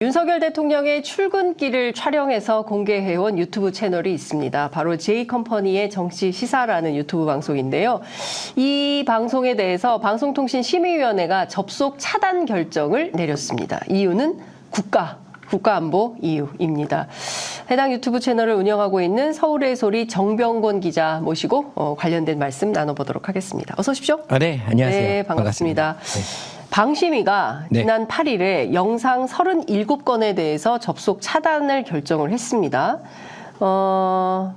윤석열 대통령의 출근길을 촬영해서 공개해온 유튜브 채널이 있습니다. 바로 J컴퍼니의 정치시사라는 유튜브 방송인데요. 이 방송에 대해서 방송통신심의위원회가 접속 차단 결정을 내렸습니다. 이유는 국가안보 이유입니다. 해당 유튜브 채널을 운영하고 있는 서울의 소리 정병곤 기자 모시고 관련된 말씀 나눠보도록 하겠습니다. 어서 오십시오. 네, 안녕하세요. 네, 반갑습니다. 네. 방심위가 네. 지난 8일에 영상 37건에 대해서 접속 차단을 결정을 했습니다.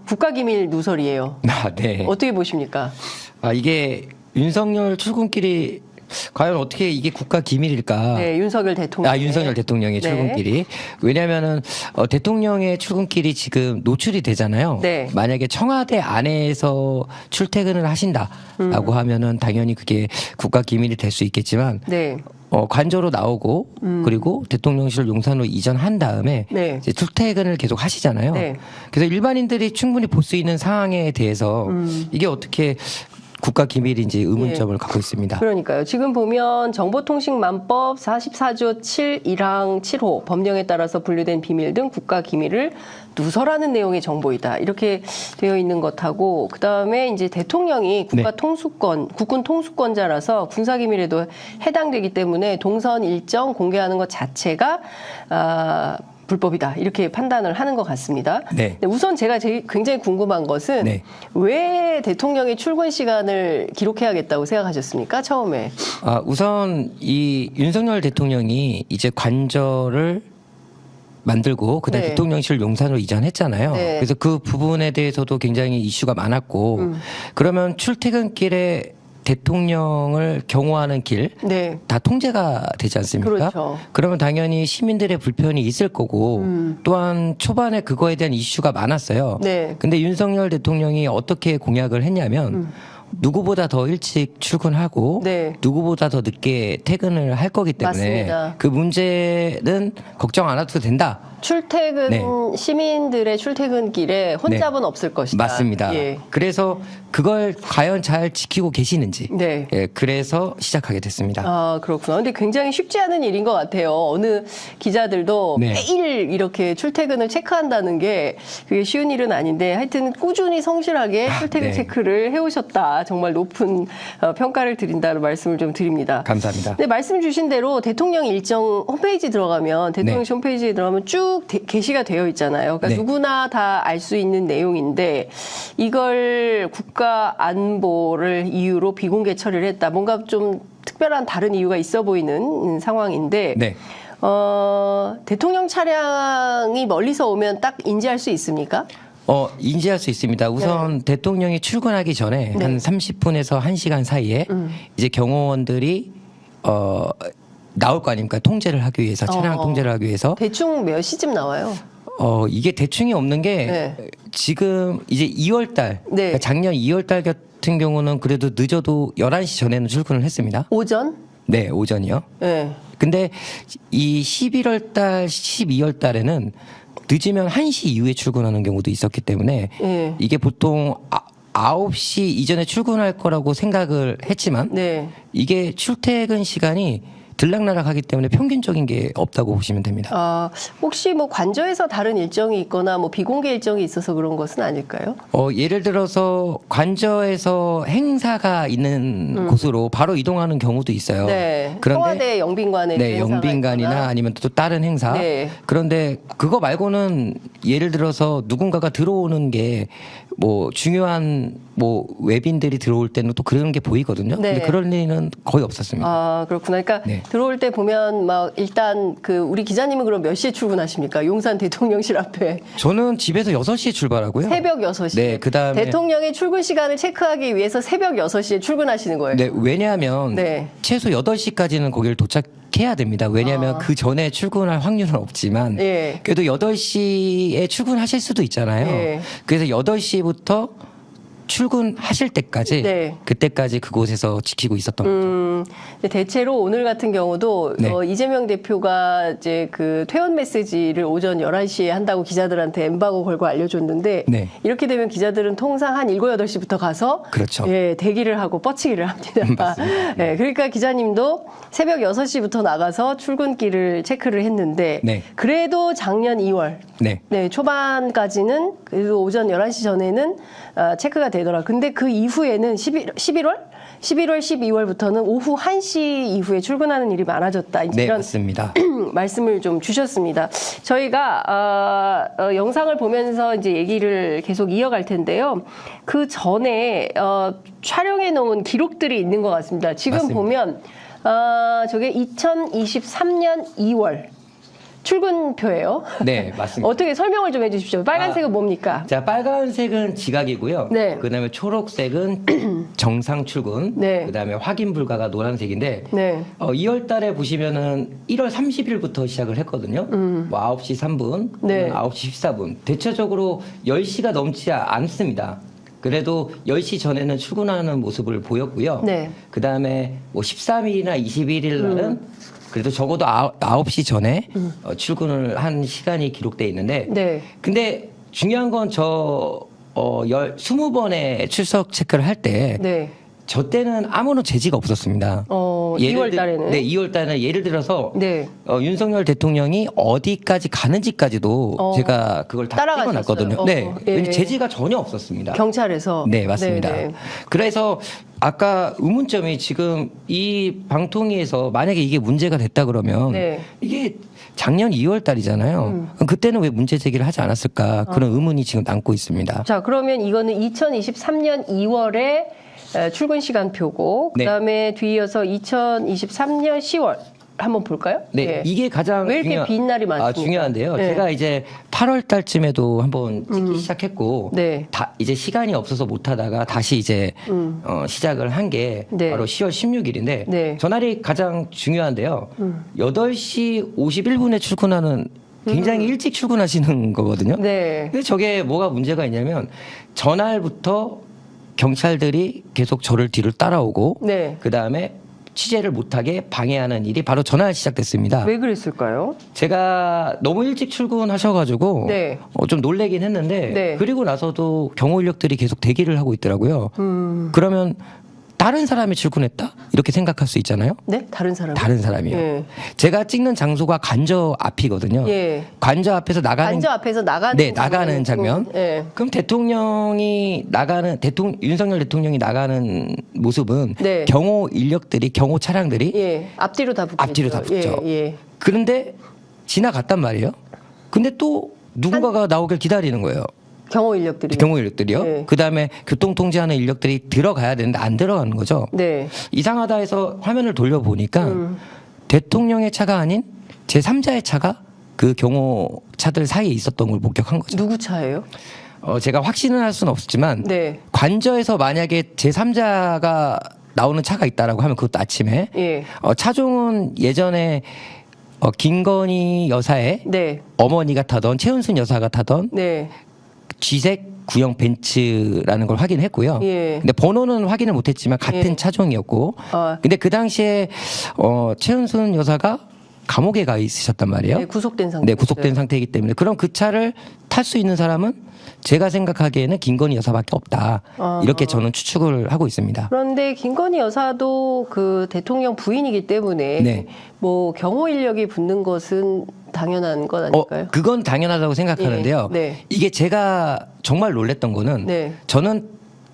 국가기밀 누설이에요. 네. 어떻게 보십니까? 이게 윤석열 출근길이 과연 어떻게 이게 국가 기밀일까? 네, 윤석열 대통령. 윤석열 대통령의 네. 출근길이. 왜냐면은 대통령의 출근길이 지금 노출이 되잖아요. 네. 만약에 청와대 안에서 출퇴근을 하신다라고 하면은 당연히 그게 국가 기밀이 될 수 있겠지만 네. 관저로 나오고 그리고 대통령실 용산으로 이전한 다음에 네. 이제 출퇴근을 계속 하시잖아요. 네. 그래서 일반인들이 충분히 볼 수 있는 상황에 대해서 이게 어떻게 국가 기밀인지 의문점을 갖고 있습니다. 그러니까요. 지금 보면 정보통신망법 44조 7일항 7호 법령에 따라서 분류된 비밀 등 국가 기밀을 누설하는 내용의 정보이다. 이렇게 되어 있는 것하고 그다음에 이제 대통령이 국군 통수권자라서 군사 기밀에도 해당되기 때문에 동선 일정 공개하는 것 자체가 불법이다. 이렇게 판단을 하는 것 같습니다. 네. 우선 제가 굉장히 궁금한 것은 네. 왜 대통령의 출근 시간을 기록해야겠다고 생각하셨습니까? 처음에. 우선 이 윤석열 대통령이 이제 관저를 만들고 그다음에 네. 대통령실 용산으로 이전했잖아요. 네. 그래서 그 부분에 대해서도 굉장히 이슈가 많았고 그러면 출퇴근길에 대통령을 경호하는 길 네. 다 통제가 되지 않습니까? 그렇죠. 그러면 당연히 시민들의 불편이 있을 거고 또한 초반에 그거에 대한 이슈가 많았어요. 네. 근데 윤석열 대통령이 어떻게 공약을 했냐면 누구보다 더 일찍 출근하고 네. 누구보다 더 늦게 퇴근을 할 거기 때문에 맞습니다. 그 문제는 걱정 안 해도 된다. 출퇴근 네. 시민들의 출퇴근길에 혼잡은 없을 것이다. 맞습니다. 예. 그래서 그걸 과연 잘 지키고 계시는지 네. 그래서 시작하게 됐습니다. 그렇구나. 근데 굉장히 쉽지 않은 일인 것 같아요. 어느 기자들도 네. 매일 이렇게 출퇴근을 체크한다는 게 그게 쉬운 일은 아닌데 하여튼 꾸준히 성실하게 출퇴근 네. 체크를 해오셨다. 정말 높은 평가를 드린다는 말씀을 좀 드립니다. 감사합니다. 네, 말씀 주신 대로 대통령 일정 홈페이지 들어가면 대통령실 홈페이지에 들어가면 쭉 게시가 되어 있잖아요. 그러니까 네. 누구나 다 알 수 있는 내용인데 이걸 국가 안보를 이유로 비공개 처리를 했다. 뭔가 좀 특별한 다른 이유가 있어 보이는 상황인데 네. 대통령 차량이 멀리서 오면 딱 인지할 수 있습니까? 인지할 수 있습니다. 우선 대통령이 출근하기 전에 네. 한 30분에서 1시간 사이에 이제 경호원들이 나올 거 아닙니까? 통제를 하기 위해서, 차량 통제를 하기 위해서. 대충 몇 시쯤 나와요? 이게 대충이 없는 게 네. 지금 이제 2월 달, 네. 그러니까 작년 2월 달 같은 경우는 그래도 늦어도 11시 전에는 출근을 했습니다. 오전? 네, 오전이요. 네. 근데 이 11월 달, 12월 달에는 늦으면 1시 이후에 출근하는 경우도 있었기 때문에 네. 이게 보통 9시 이전에 출근할 거라고 생각을 했지만 네. 이게 출퇴근 시간이 들락날락하기 때문에 평균적인 게 없다고 보시면 됩니다. 혹시 뭐 관저에서 다른 일정이 있거나 뭐 비공개 일정이 있어서 그런 것은 아닐까요? 예를 들어서 관저에서 행사가 있는 곳으로 바로 이동하는 경우도 있어요. 네. 그런데 청와대 영빈관에 네, 행사가 영빈관이나 있거나. 아니면 또 다른 행사. 네. 그런데 그거 말고는 예를 들어서 누군가가 들어오는 게 뭐 중요한 뭐 외빈들이 들어올 때는 또 그런 게 보이거든요. 네. 근데 그런 일은 거의 없었습니다. 그렇구나. 그러니까 네. 들어올 때 보면 막 일단 그 우리 기자님은 그럼 몇 시에 출근하십니까? 용산 대통령실 앞에 저는 집에서 6시에 출발하고요. 새벽 6시. 네, 그다음에 대통령의 출근 시간을 체크하기 위해서 새벽 6시에 출근하시는 거예요. 네, 왜냐하면 네. 최소 8시까지는 거기를 도착해야 됩니다. 왜냐하면 그 전에 출근할 확률은 없지만 예. 그래도 8시에 출근하실 수도 있잖아요. 예. 그래서 8시부터 출근하실 때까지 네. 그때까지 그곳에서 지키고 있었던 거죠. 근데 대체로 오늘 같은 경우도 네. 이재명 대표가 이제 그 퇴원 메시지를 오전 11시에 한다고 기자들한테 엠바고 걸고 알려줬는데 네. 이렇게 되면 기자들은 통상 한 7, 8시부터 가서 그렇죠. 예, 대기를 하고 뻗치기를 합니다. 예, 그러니까 기자님도 새벽 6시부터 나가서 출근길을 체크를 했는데 네. 그래도 작년 2월 네. 네, 초반까지는 그래도 오전 11시 전에는 체크가 되더라. 근데 그 이후에는 11월, 12월부터는 오후 1시 이후에 출근하는 일이 많아졌다. 이제 네, 이런 맞습니다. 말씀을 좀 주셨습니다. 저희가 영상을 보면서 이제 얘기를 계속 이어갈 텐데요. 그 전에 촬영해 놓은 기록들이 있는 것 같습니다. 지금 맞습니다. 보면 저게 2023년 2월 출근표예요. 네, 맞습니다. 어떻게 설명을 좀 해주십시오. 빨간색은 뭡니까? 자, 빨간색은 지각이고요. 네. 그다음에 초록색은 정상 출근. 네. 그다음에 확인 불가가 노란색인데 네. 2월 달에 보시면은 1월 30일부터 시작을 했거든요. 뭐 9시 3분, 네. 9시 14분. 대체적으로 10시가 넘지 않습니다. 그래도 10시 전에는 출근하는 모습을 보였고요. 네. 그다음에 뭐 13일이나 21일 날은 그래도 적어도 9시 전에 출근을 한 시간이 기록돼 있는데 네. 근데 중요한 건 20번의 출석 체크를 할 때 네. 저 때는 아무런 제지가 없었습니다. 2월 달에는. 네, 2월 달에는 예를 들어서 네. 윤석열 대통령이 어디까지 가는지까지도 제가 그걸 다 따라가셨어요. 찍어놨거든요. 네, 예. 왠지 제지가 전혀 없었습니다. 경찰에서. 네, 맞습니다. 네, 네. 그래서 아까 의문점이 지금 이 방통위에서 만약에 이게 문제가 됐다 그러면 네. 이게 작년 2월 달이잖아요. 그럼 그때는 왜 문제 제기를 하지 않았을까 그런 의문이 지금 남고 있습니다. 자, 그러면 이거는 2023년 2월에 출근 시간표고 네. 그다음에 뒤이어서 2023년 10월 한번 볼까요? 네, 예. 이게 가장 왜 이렇게 빈 날이 많습니까? 중요한데요. 네. 제가 이제 8월 달쯤에도 한번 찍기 시작했고, 네. 이제 시간이 없어서 못하다가 다시 이제 시작을 한 게 네. 바로 10월 16일인데 네. 전날이 가장 중요한데요. 8시 51분에 출근하는 굉장히 일찍 출근하시는 거거든요. 네. 근데 저게 뭐가 문제가 있냐면 전날부터 경찰들이 계속 저를 뒤를 따라오고, 네. 그 다음에 취재를 못하게 방해하는 일이 바로 전날 시작됐습니다. 왜 그랬을까요? 제가 너무 일찍 출근하셔가지고 네. 좀 놀래긴 했는데 네. 그리고 나서도 경호 인력들이 계속 대기를 하고 있더라고요. 그러면 다른 사람이 출근했다? 이렇게 생각할 수 있잖아요. 네? 다른 사람. 다른 사람이요. 예. 제가 찍는 장소가 관저 앞이거든요. 예. 관저 앞에서 나가는 관저 앞에서 나가는 네, 나가는 장면. 예. 그럼 윤석열 대통령이 나가는 모습은 네. 경호 인력들이 경호 차량들이 예. 앞뒤로 다 붙죠. 앞뒤로 다 붙죠. 예. 예. 그런데 지나갔단 말이에요. 근데 또 누군가가 나오길 기다리는 거예요. 경호 인력들이. 경호 인력들이요. 네. 그다음에 교통 통제하는 인력들이 들어가야 되는데 안 들어가는 거죠. 네. 이상하다 해서 화면을 돌려보니까 대통령의 차가 아닌 제3자의 차가 그 경호 차들 사이에 있었던 걸 목격한 거죠. 누구 차예요? 제가 확신은 할 수는 없지만 네. 관저에서 만약에 제3자가 나오는 차가 있다라고 하면 그것도 아침에 예. 차종은 예전에 김건희 여사의 네. 어머니가 타던 최은순 여사가 타던 네. G색 구형 벤츠라는 걸 확인했고요. 예. 근데 번호는 확인을 못했지만 같은 예. 차종이었고. 근데 그 당시에 최은순 여사가 감옥에 가 있으셨단 말이에요. 네, 구속된 상태. 네, 구속된 상태이기 때문에 그럼 그 차를 탈 수 있는 사람은 제가 생각하기에는 김건희 여사밖에 없다. 이렇게 저는 추측을 하고 있습니다. 그런데 김건희 여사도 그 대통령 부인이기 때문에 네. 뭐 경호 인력이 붙는 것은 당연한 것 아닐까요? 그건 당연하다고 생각하는데요. 예, 네. 이게 제가 정말 놀랬던 거는 네. 저는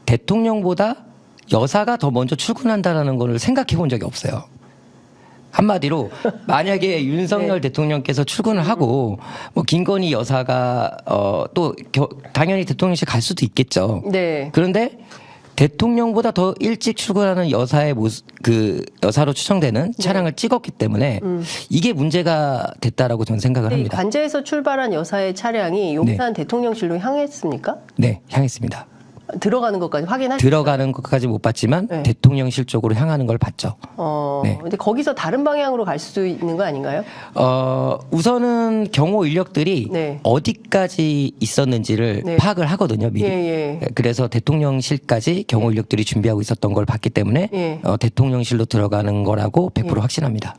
대통령보다 여사가 더 먼저 출근한다라는 걸 생각해 본 적이 없어요. 한마디로 만약에 윤석열 대통령께서 출근을 하고 뭐 김건희 여사가 또 당연히 대통령실 갈 수도 있겠죠. 네. 그런데 대통령보다 더 일찍 출근하는 여사의 그 여사로 추정되는 차량을 찍었기 때문에 이게 문제가 됐다라고 저는 생각을 이 합니다. 관저에서 출발한 여사의 차량이 용산 대통령실로 향했습니까? 네, 향했습니다. 들어가는 것까지 확인하셨어요? 들어가는 것까지 못 봤지만 네. 대통령실 쪽으로 향하는 걸 봤죠. 네. 근데 거기서 다른 방향으로 갈 수도 있는 거 아닌가요? 우선은 경호 인력들이 네. 어디까지 있었는지를 네. 파악을 하거든요, 미리. 예. 그래서 대통령실까지 경호 인력들이 준비하고 있었던 걸 봤기 때문에 예. 대통령실로 들어가는 거라고 100% 확신합니다.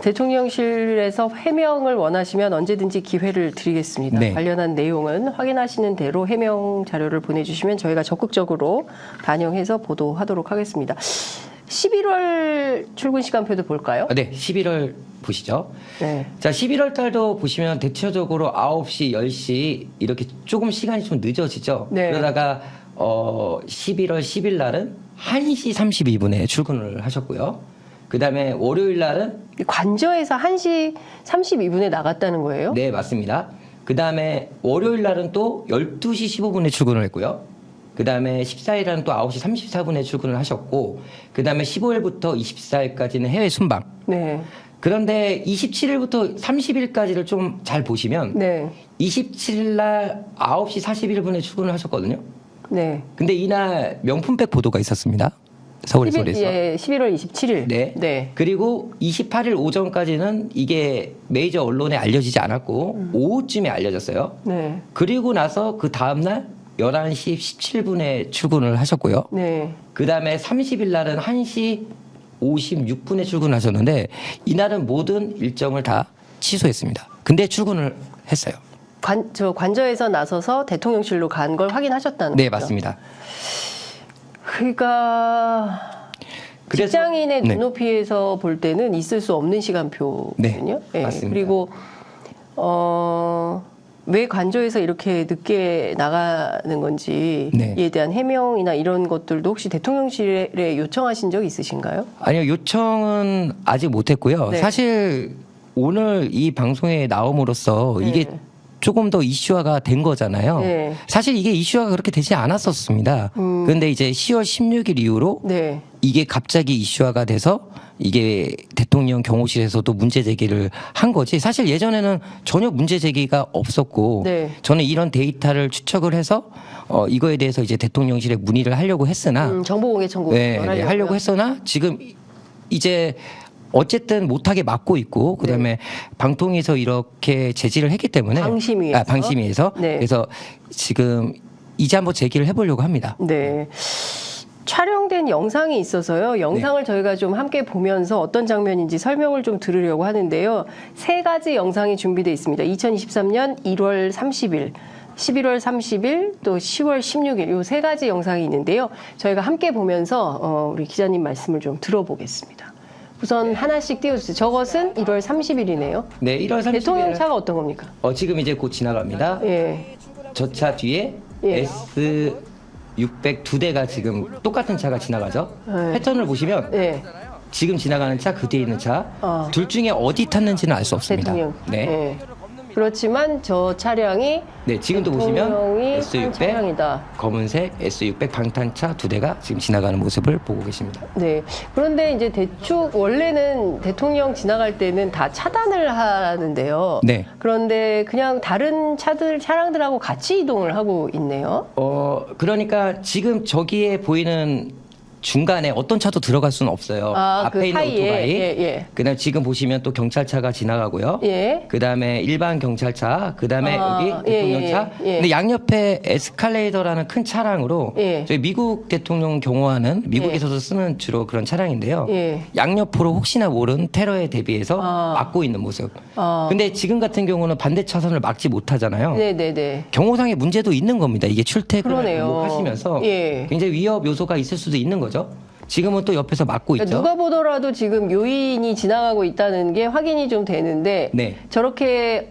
대통령실에서 해명을 원하시면 언제든지 기회를 드리겠습니다. 네. 관련한 내용은 확인하시는 대로 해명 자료를 보내주시면 저희가 적극적으로 반영해서 보도하도록 하겠습니다. 11월 출근 시간표도 볼까요? 네, 11월 보시죠. 네. 자, 11월 달도 보시면 대체적으로 9시, 10시 이렇게 조금 시간이 좀 늦어지죠. 네. 그러다가 11월 10일 날은 1시 32분에 출근을 하셨고요. 그다음에 월요일 날은 관저에서 1시 32분에 나갔다는 거예요? 네, 맞습니다. 그다음에 월요일 날은 또 12시 15분에 출근을 했고요. 그다음에 14일 날은 또 9시 34분에 출근을 하셨고 그다음에 15일부터 24일까지는 해외 순방. 네. 그런데 27일부터 30일까지를 좀 잘 보시면 네. 27일 날 9시 41분에 출근을 하셨거든요. 네. 근데 이날 명품백 보도가 있었습니다. 서울에서. 예, 11월 27일. 네. 네. 그리고 28일 오전까지는 이게 메이저 언론에 알려지지 않았고 오후쯤에 알려졌어요. 네. 그리고 나서 그 다음날 11시 17분에 출근을 하셨고요. 네. 그 다음에 30일 날은 1시 56분에 출근하셨는데 이날은 모든 일정을 다 취소했습니다. 근데 출근을 했어요. 관저에서 나서서 대통령실로 간 걸 확인하셨다는 네, 거죠? 맞습니다. 그러니까 그래서- 직장인의 네. 눈높이에서 볼 때는 있을 수 없는 시간표거든요. 네, 맞습니다. 그리고 왜 관저에서 이렇게 늦게 나가는 건지에 네. 대한 해명이나 이런 것들도 혹시 대통령실에 요청하신 적 있으신가요? 아니요, 요청은 아직 못했고요. 네. 사실 오늘 이 방송에 나옴으로써 이게 네. 조금 더 이슈화가 된 거잖아요. 네. 사실 이게 이슈화가 그렇게 되지 않았었습니다. 그런데 이제 10월 16일 이후로 네. 이게 갑자기 이슈화가 돼서 이게 대통령 경호실에서도 문제 제기를 한 거지. 사실 예전에는 전혀 문제 제기가 없었고 네. 저는 이런 데이터를 추적을 해서 이거에 대해서 이제 대통령실에 문의를 하려고 했으나 정보공개 청구 네, 하려고 했으나 지금 이제 어쨌든 못하게 막고 있고 그다음에 방통위에서 이렇게 제지를 했기 때문에 방심위에서. 방심위에서 네. 그래서 지금 이제 한번 제기를 해보려고 합니다. 네. 촬영된 영상이 있어서요. 영상을 저희가 좀 함께 보면서 어떤 장면인지 설명을 좀 들으려고 하는데요. 3가지 영상이 준비되어 있습니다. 2023년 1월 30일, 11월 30일, 또 10월 16일 이 3가지 영상이 있는데요. 저희가 함께 보면서 우리 기자님 말씀을 좀 들어보겠습니다. 우선 하나씩 띄워주세요. 저것은 1월 30일이네요. 네, 1월 30일 대통령 차가 어떤 겁니까? 지금 이제 곧 지나갑니다. 예. 저 차 뒤에 예. S600 2대가 지금 똑같은 차가 지나가죠. 네. 패턴을 보시면 예. 지금 지나가는 차, 그 뒤에 있는 차, 아. 둘 중에 어디 탔는지는 알 수 없습니다. 대통령. 네. 예. 그렇지만 저 차량이 네, 지금도 보시면 대통령이 한 S600 차량이다. 검은색 S600 방탄차 2대가 지금 지나가는 모습을 보고 계십니다. 네. 그런데 이제 대충 원래는 대통령 지나갈 때는 다 차단을 하는데요. 네. 그런데 그냥 다른 차량들하고 같이 이동을 하고 있네요. 그러니까 지금 저기에 보이는 중간에 어떤 차도 들어갈 수는 없어요. 앞에 그 있는 사이에. 오토바이. 예. 그다음 지금 보시면 또 경찰차가 지나가고요. 예. 그다음에 일반 경찰차, 그다음에 여기 대통령차. 예. 근데 양옆에 에스컬레이터라는 큰 차량으로 예. 저희 미국 대통령 경호하는 미국에서도 쓰는 주로 그런 차량인데요. 예. 양옆으로 혹시나 모른 테러에 대비해서 아. 막고 있는 모습. 아. 근데 지금 같은 경우는 반대 차선을 막지 못하잖아요. 네네네. 경호상의 문제도 있는 겁니다. 이게 출퇴근을 그러네요. 하시면서 예. 굉장히 위협 요소가 있을 수도 있는 거죠. 지금은 또 옆에서 막고 있죠. 누가 보더라도 지금 요인이 지나가고 있다는 게 확인이 좀 되는데 네. 저렇게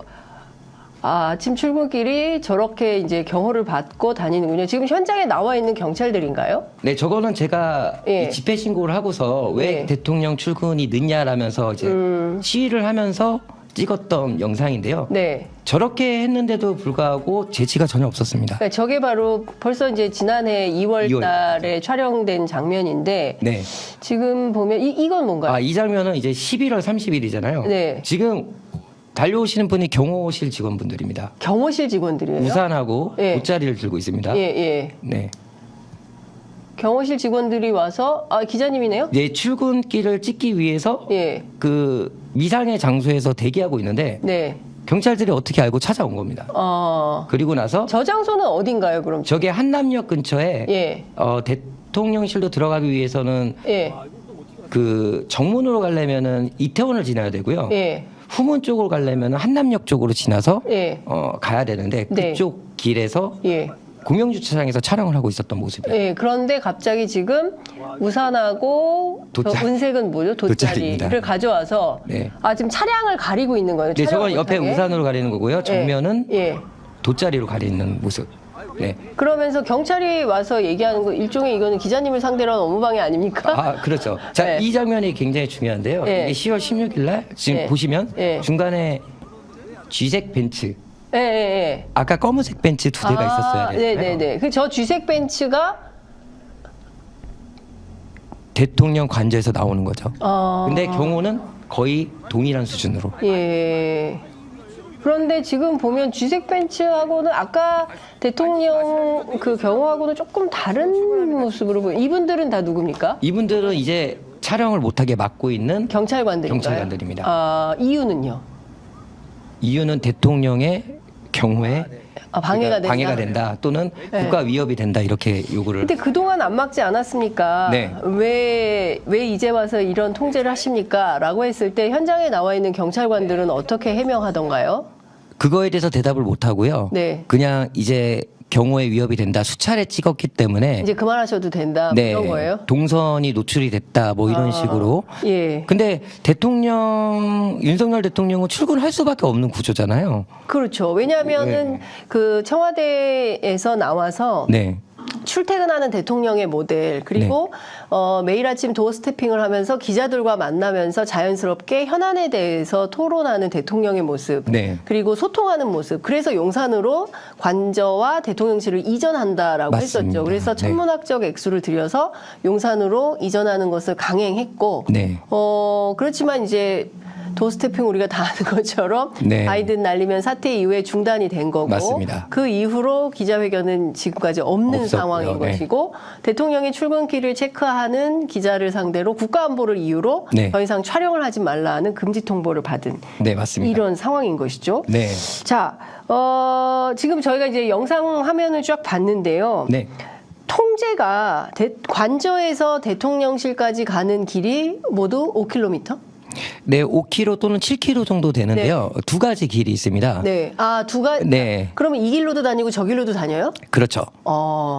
아침 출근길이 저렇게 이제 경호를 받고 다니는군요. 지금 현장에 나와 있는 경찰들인가요? 네, 저거는 제가 예. 이 집회 신고를 하고서 왜 네. 대통령 출근이 늦냐라면서 이제 시위를 하면서 찍었던 영상인데요. 네. 저렇게 했는데도 불구하고 재치가 전혀 없었습니다. 그러니까 저게 바로 벌써 이제 지난해 2월 2월. 달에 촬영된 장면인데 네. 지금 보면 이건 뭔가요? 이 장면은 이제 11월 30일이잖아요. 네. 지금 달려오시는 분이 경호실 직원분들입니다. 경호실 직원들이에요? 우산하고 예. 돗자리를 들고 있습니다. 예, 예. 네. 경호실 직원들이 와서 기자님이네요? 네, 출근길을 찍기 위해서 예. 그 미상의 장소에서 대기하고 있는데 네. 경찰들이 어떻게 알고 찾아온 겁니다. 그리고 나서 저 장소는 어딘가요, 그럼? 저게 한남역 근처에 예. 대통령실로 들어가기 위해서는 예. 그 정문으로 가려면은 이태원을 지나야 되고요. 예. 후문 쪽으로 가려면은 한남역 쪽으로 지나서 예. 가야 되는데 네. 그쪽 길에서 예. 공영주차장에서 촬영을 하고 있었던 모습이에요. 예. 그런데 갑자기 지금 우산하고 돗자- 저 은색은 뭐죠? 돗자리입니다. 돗자리를 가져와서 네. 지금 차량을 가리고 있는 거예요. 네, 촬영 저건 옆에 못하게. 우산으로 가리는 거고요. 정면은 예. 돗자리로 가리는 모습. 네. 그러면서 경찰이 와서 얘기하는 거 일종의 이거는 기자님을 상대로 한 업무방해 아닙니까? 아, 그렇죠. 자, 네. 이 장면이 굉장히 중요한데요. 네. 이게 10월 16일 날 지금 네. 보시면 네. 중간에 쥐색 벤츠, 예, 예, 예. 아까 검은색 벤츠 두 대가 있었어야 돼요. 네네네. 그 저 쥐색 벤츠가 대통령 관저에서 나오는 거죠. 아, 근데 경호는 거의 동일한 수준으로. 예. 그런데 지금 보면 쥐색 벤츠하고는 아까 대통령 그 경호하고는 조금 다른 모습으로 보여요. 이분들은 다 누굽니까? 이분들은 이제 촬영을 못하게 막고 있는 경찰관들인가요? 경찰관들입니다. 이유는요? 이유는 대통령의 경호에 방해가 된다 또는 네. 국가 위협이 된다 이렇게 요구를. 근데 그동안 안 막지 않았습니까? 네. 왜 이제 와서 이런 통제를 하십니까? 라고 했을 때 현장에 나와 있는 경찰관들은 어떻게 해명하던가요? 그거에 대해서 대답을 못 하고요. 네. 그냥 이제 경호에 위협이 된다 수차례 찍었기 때문에 이제 그만하셔도 된다. 네, 이런 거예요? 동선이 노출이 됐다 뭐 이런 식으로. 예. 근데 윤석열 대통령은 출근할 수밖에 없는 구조잖아요. 그렇죠. 왜냐하면은 그 청와대에서 나와서 네. 출퇴근하는 대통령의 모델 그리고 매일 아침 도어 스태핑을 하면서 기자들과 만나면서 자연스럽게 현안에 대해서 토론하는 대통령의 모습 네. 그리고 소통하는 모습 그래서 용산으로 관저와 대통령실을 이전한다라고 맞습니다. 했었죠. 그래서 네. 천문학적 액수를 들여서 용산으로 이전하는 것을 강행했고 네. 그렇지만 이제 도스태핑 우리가 다 아는 것처럼 네. 바이든 날리면 사태 이후에 중단이 된 거고 맞습니다. 그 이후로 기자회견은 지금까지 없는 없었고요. 상황인 네. 것이고 대통령이 출근길을 체크하는 기자를 상대로 국가안보를 이유로 네. 더 이상 촬영을 하지 말라는 금지 통보를 받은 네, 맞습니다. 이런 상황인 것이죠. 네. 자, 지금 저희가 이제 영상 화면을 쫙 봤는데요. 네. 통제가 관저에서 대통령실까지 가는 길이 모두 5km? 네, 5km 또는 7km 정도 되는데요. 두 가지 길이 있습니다. 네. 네. 그러면 이 길로도 다니고 저 길로도 다녀요? 그렇죠.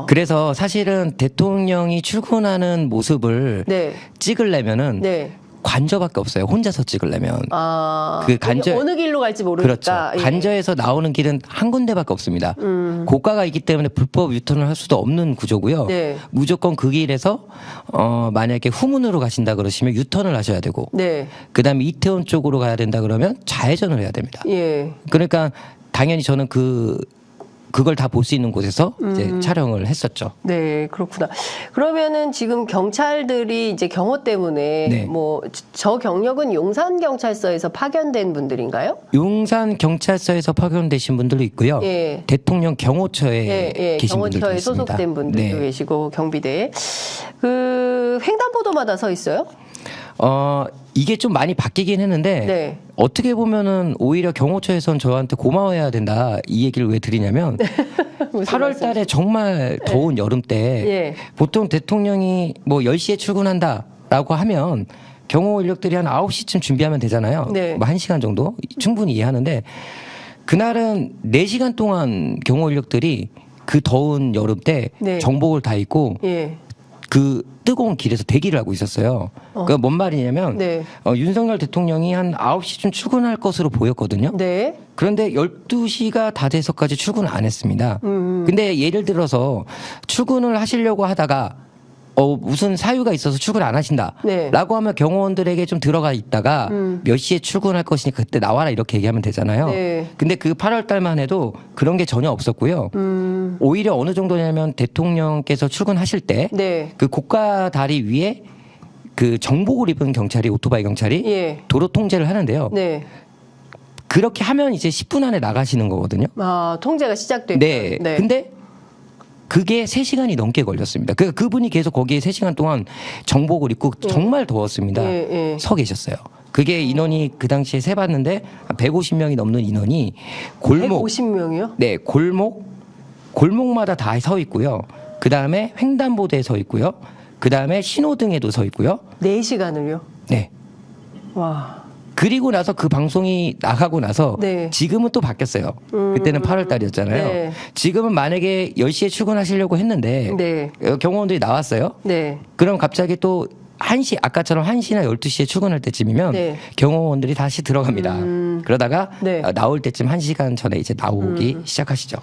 그래서 사실은 대통령이 출근하는 모습을 네. 찍으려면은 네. 관저밖에 없어요. 혼자서 찍으려면. 그 관저 어느 길로 갈지 모르니까. 그렇죠. 예. 관저에서 나오는 길은 한 군데밖에 없습니다. 고가가 있기 때문에 불법 유턴을 할 수도 없는 구조고요. 네. 무조건 그 길에서 만약에 후문으로 가신다 그러시면 유턴을 하셔야 되고, 네. 그다음에 이태원 쪽으로 가야 된다 그러면 좌회전을 해야 됩니다. 예. 그러니까 당연히 저는 그걸 다 볼 수 있는 곳에서 이제 촬영을 했었죠. 네, 그렇구나. 그러면은 지금 경찰들이 이제 경호 때문에 네. 뭐 저 경력은 용산 경찰서에서 파견된 분들인가요? 용산 경찰서에서 파견되신 분들도 있고요. 예. 대통령 경호처에 계신 분들도 경호처에 있습니다. 소속된 분들도 네. 계시고 경비대에 그 횡단보도마다 서 있어요? 이게 좀 많이 바뀌긴 했는데 네. 어떻게 보면은 오히려 경호처에선 저한테 고마워해야 된다 이 얘기를 왜 드리냐면 8월 달에 정말 더운 여름 때 예. 보통 대통령이 뭐 10시에 출근한다라고 하면 경호 인력들이 한 9시쯤 준비하면 되잖아요. 네. 뭐 1시간 정도 충분히 이해하는데 그날은 4시간 동안 경호 인력들이 그 더운 여름 때 네. 정복을 다 입고 예. 그 뜨거운 길에서 대기를 하고 있었어요. 그러니까 뭔 말이냐면 네. 윤석열 대통령이 한 9시쯤 출근할 것으로 보였거든요. 네. 그런데 12시가 다 돼서까지 출근을 안 했습니다. 근데 예를 들어서 출근을 하시려고 하다가 무슨 사유가 있어서 출근 안 하신다. 네. 라고 하면 경호원들에게 좀 들어가 있다가 몇 시에 출근할 것이니까 그때 나와라 이렇게 얘기하면 되잖아요. 네. 근데 그 8월 달만 해도 그런 게 전혀 없었고요. 오히려 어느 정도냐면 대통령께서 출근하실 때 네. 그 고가 다리 위에 그 정복을 입은 경찰이 오토바이 경찰이 예. 도로 통제를 하는데요. 네. 그렇게 하면 이제 10분 안에 나가시는 거거든요. 아, 통제가 시작되면. 네. 근데 그게 3시간이 넘게 걸렸습니다. 그분이 계속 거기에 3시간 동안 정복을 입고 정말 더웠습니다. 서 계셨어요. 그게 인원이 그 당시에 세봤는데 150명이 넘는 인원이 골목 150명이요? 네, 골목마다 다 서 있고요. 그 다음에 횡단보도에 서 있고요. 그 다음에 신호등에도 서 있고요. 4시간을요? 네. 와. 그리고 나서 그 방송이 나가고 나서 네. 지금은 또 바뀌었어요. 그때는 8월 달이었잖아요. 네. 지금은 만약에 10시에 출근하시려고 했는데 네. 경호원들이 나왔어요. 네. 그럼 갑자기 또 1시, 아까처럼 1시나 12시에 출근할 때쯤이면 네. 경호원들이 다시 들어갑니다. 그러다가 네. 나올 때쯤 1시간 전에 이제 나오기 시작하시죠.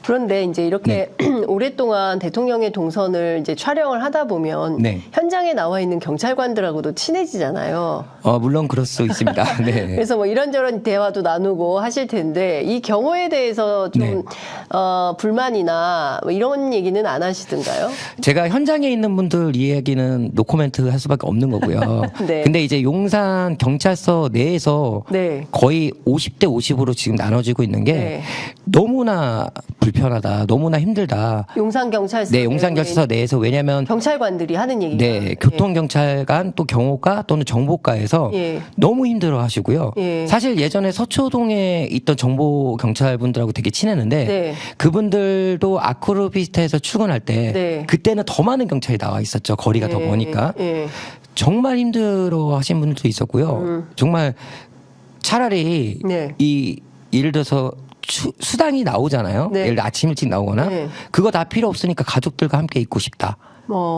그런데 이제 이렇게 오랫동안 대통령의 동선을 이제 촬영을 하다 보면 네. 현장에 나와 있는 경찰관들하고도 친해지잖아요. 물론 그럴 수 있습니다. 네. 그래서 뭐 이런저런 대화도 나누고 하실 텐데 이 경호에 대해서 좀 네. 불만이나 뭐 이런 얘기는 안 하시던가요? 제가 현장에 있는 분들 이야기는 노코멘트 할 수밖에 없는 거고요. 네. 근데 이제 용산 경찰서 내에서 네. 거의 50대 50으로 지금 나눠지고 있는 게 네. 너무나 불편하다, 너무나 힘들다. 용산 경찰서 네, 용산 경찰서 내에서 왜냐하면 경찰관들이 하는 얘기가 네, 교통경찰관 또 경호과 또는 정보과에서 예. 너무 힘들어 하시고요. 예. 사실 예전에 서초동에 있던 정보경찰분들하고 되게 친했는데 네. 그분들도 아크로 비슷해서 출근할 때 네. 그때는 더 많은 경찰이 나와 있었죠. 거리가 더 머니까. 예. 정말 힘들어 하신 분들도 있었고요. 정말 차라리 네. 예를 들어서 수당이 나오잖아요. 네. 예를 들어 아침 일찍 나오거나 네. 그거 다 필요 없으니까 가족들과 함께 있고 싶다.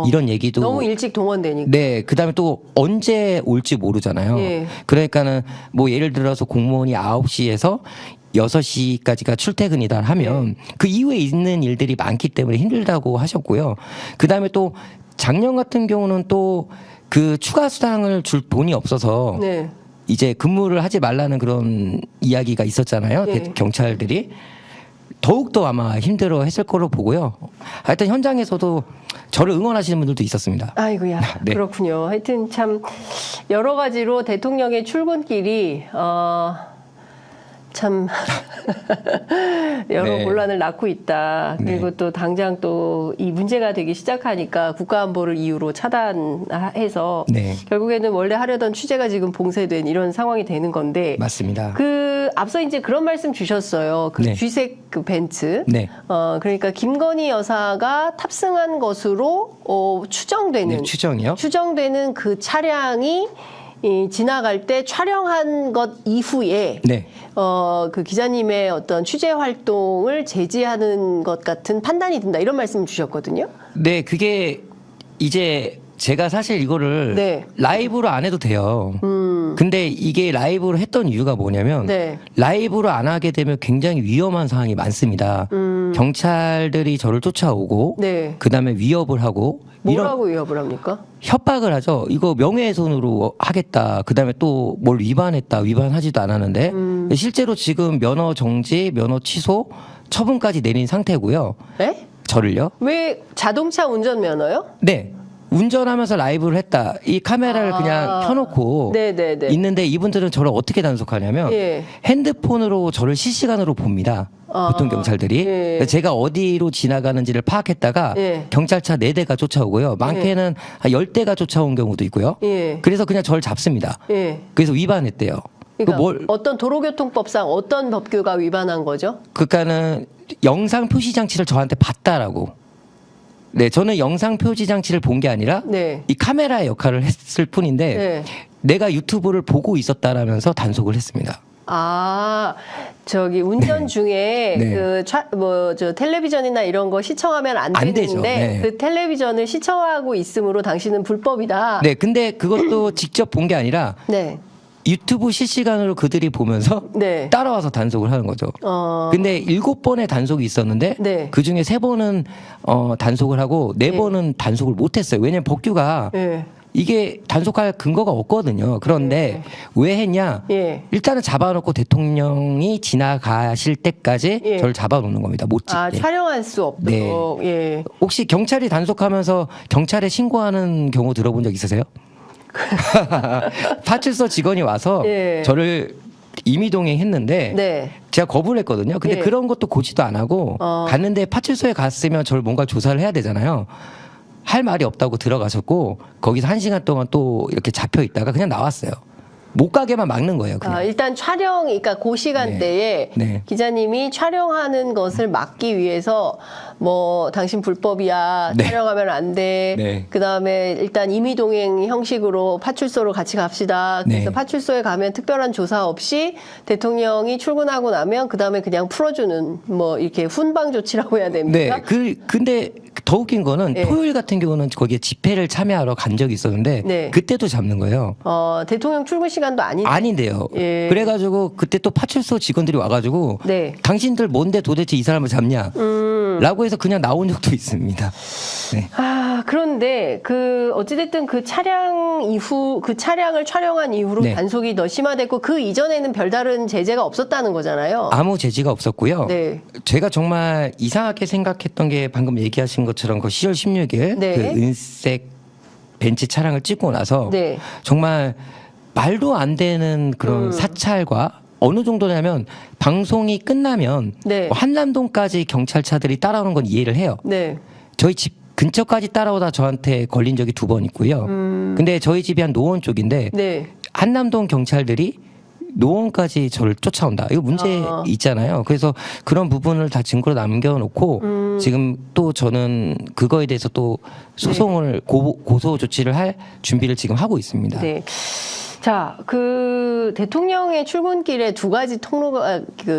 이런 얘기도 너무 일찍 동원되니까. 네, 그다음에 또 언제 올지 모르잖아요. 예. 그러니까는 뭐 예를 들어서 공무원이 9시에서 6시까지가 출퇴근이다 하면 그 이후에 있는 일들이 많기 때문에 힘들다고 하셨고요. 그다음에 또 작년 같은 경우는 또 그 추가 수당을 줄 돈이 없어서 네. 이제 근무를 하지 말라는 그런 이야기가 있었잖아요. 예. 경찰들이. 더욱더 아마 힘들어 했을 거로 보고요. 하여튼 현장에서도 저를 응원하시는 분들도 있었습니다. 아이고야. 네. 그렇군요. 하여튼 참 여러 가지로 대통령의 출근길이 참 여러 네. 혼란을 낳고 있다. 그리고 네. 또 당장 또 이 문제가 되기 시작하니까 국가안보를 이유로 차단해서 네. 결국에는 원래 하려던 취재가 지금 봉쇄된 이런 상황이 되는 건데 맞습니다. 그 앞서 이제 그런 말씀 주셨어요. 그 네. 쥐색 그 벤츠. 네. 그러니까 김건희 여사가 탑승한 것으로 추정되는 네, 추정이요? 추정되는 그 차량이 지나갈 때 촬영한 것 이후에 네. 그 기자님의 어떤 취재 활동을 제지하는 것 같은 판단이 든다 이런 말씀을 주셨거든요. 네, 그게 이제 제가 사실 이거를 네. 라이브로 안 해도 돼요. 근데 이게 라이브로 했던 이유가 뭐냐면 네. 라이브로 안 하게 되면 굉장히 위험한 상황이 많습니다. 경찰들이 저를 쫓아오고 네. 그다음에 위협을 하고 뭐라고 위협을 합니까? 협박을 하죠. 이거 명예훼손으로 하겠다. 그다음에 또 뭘 위반했다. 위반하지도 않았는데 실제로 지금 면허 정지, 면허 취소, 처분까지 내린 상태고요. 네? 저를요? 왜 자동차 운전면허요? 네. 운전하면서 라이브를 했다. 이 카메라를 그냥 켜놓고 네네네. 있는데 이분들은 저를 어떻게 단속하냐면 예. 핸드폰으로 저를 실시간으로 봅니다. 보통 경찰들이. 예. 제가 어디로 지나가는지를 파악했다가 예. 경찰차 4대가 쫓아오고요. 많게는 한 10대가 쫓아온 경우도 있고요. 예. 그래서 그냥 저를 잡습니다. 예. 그래서 위반했대요. 그러니까 어떤 도로교통법상 어떤 법규가 위반한 거죠? 그러니까는 영상 표시 장치를 저한테 봤다라고. 네, 저는 영상 표시 장치를 본 게 아니라 네. 이 카메라의 역할을 했을 뿐인데 네. 내가 유튜브를 보고 있었다라면서 단속을 했습니다. 저기 운전 중에 네. 저 텔레비전이나 이런 거 시청하면 안 안 되는데 되죠. 네. 그 텔레비전을 시청하고 있으므로 당신은 불법이다. 네, 근데 그것도 직접 본 게 아니라 네. 유튜브 실시간으로 그들이 보면서 네. 따라와서 단속을 하는 거죠. 근데 7번의 단속이 있었는데 네. 그 중에 3번은 단속을 하고 4번은 단속을 못했어요. 왜냐면 법규가 네. 이게 단속할 근거가 없거든요. 그런데 왜 했냐? 예. 일단은 잡아놓고 대통령이 지나가실 때까지 예. 저를 잡아놓는 겁니다. 못 찍게. 촬영할 수 없도록. 네. 예. 혹시 경찰이 단속하면서 경찰에 신고하는 경우 들어본 적 있으세요? 파출소 직원이 와서 예. 저를 임의동행 했는데 네. 제가 거부를 했거든요. 근데 예. 그런 것도 고지도 안 하고 갔는데 파출소에 갔으면 저를 뭔가 조사를 해야 되잖아요. 할 말이 없다고 들어가셨고 거기서 1시간 동안 또 이렇게 잡혀 있다가 그냥 나왔어요. 못 가게만 막는 거예요. 그냥. 일단 촬영, 그러니까 그 시간대에 네. 기자님이 촬영하는 것을 막기 위해서 뭐 당신 불법이야, 네. 촬영하면 안 돼. 네. 그다음에 일단 임의동행 형식으로 파출소로 같이 갑시다. 그래서 네. 파출소에 가면 특별한 조사 없이 대통령이 출근하고 나면 그다음에 그냥 풀어주는 뭐 이렇게 훈방 조치라고 해야 됩니까? 네. 근데 더 웃긴 거는 네. 토요일 같은 경우는 거기에 집회를 참여하러 간 적이 있었는데 네. 그때도 잡는 거예요. 대통령 출근 시간도 아닌데. 아닌데요. 예. 그래가지고 그때 또 파출소 직원들이 와가지고 네. 당신들 뭔데 도대체 이 사람을 잡냐? 라고 해서 그냥 나온 적도 있습니다. 네. 그런데 어찌됐든 그 차량 이후, 그 차량을 촬영한 이후로 네. 단속이 더 심화됐고 그 이전에는 별다른 제재가 없었다는 거잖아요. 아무 제지가 없었고요. 네. 제가 정말 이상하게 생각했던 게 방금 얘기하신 것처럼 그 10월 16일 네. 그 은색 벤츠 차량을 찍고 나서 네. 정말 말도 안 되는 그런 사찰과 어느 정도냐면 방송이 끝나면 네. 뭐 한남동까지 경찰차들이 따라오는 건 이해를 해요. 네. 저희 집 근처까지 따라오다 저한테 걸린 적이 2번 있고요. 근데 저희 집이 한 노원 쪽인데 네. 한남동 경찰들이 노원까지 저를 쫓아온다. 이거 문제 있잖아요. 그래서 그런 부분을 다 증거로 남겨놓고 지금 또 저는 그거에 대해서 또 소송을 고소 조치를 할 준비를 지금 하고 있습니다. 네. 자, 그 대통령의 출근길에 두 가지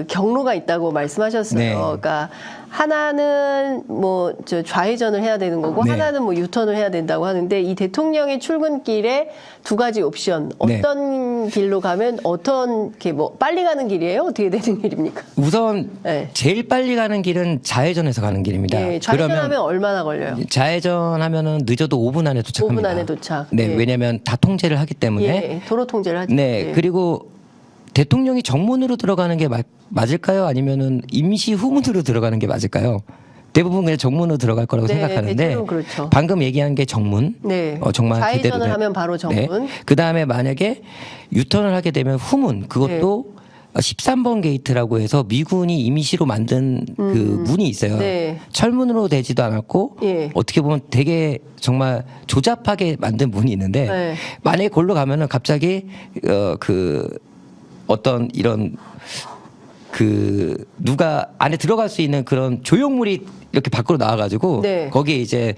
경로가 있다고 말씀하셨어요. 네. 그러니까 하나는 뭐 좌회전을 해야 되는 거고 네. 하나는 뭐 유턴을 해야 된다고 하는데 이 대통령의 출근길에 두 가지 옵션 어떤 길로 가면 어떤 뭐 빨리 가는 길이에요? 어떻게 되는 길입니까? 우선 네. 제일 빨리 가는 길은 좌회전에서 가는 길입니다. 네, 좌회전하면 얼마나 걸려요? 좌회전하면은 늦어도 5분 안에 도착합니다. 5분 안에 도착. 네, 네. 왜냐하면 다 통제를 하기 때문에. 예, 도로 통제를 하죠. 네, 예. 그리고 대통령이 정문으로 들어가는 게 맞을까요? 아니면은 임시 후문으로 들어가는 게 맞을까요? 대부분 그냥 정문으로 들어갈 거라고 네, 생각하는데 대체로 그렇죠. 방금 얘기한 게 정문. 네. 정말 좌회전을 그대로 하면 바로 정문. 그 다음에 만약에 유턴을 하게 되면 후문 그것도 13번 게이트라고 해서 미군이 임시로 만든 그 문이 있어요. 네. 철문으로 되지도 않았고 예. 어떻게 보면 되게 정말 조잡하게 만든 문이 있는데 네. 만약에 골로 가면은 갑자기 어떤 이런 누가 안에 들어갈 수 있는 그런 조형물이 이렇게 밖으로 나와가지고 네. 거기에 이제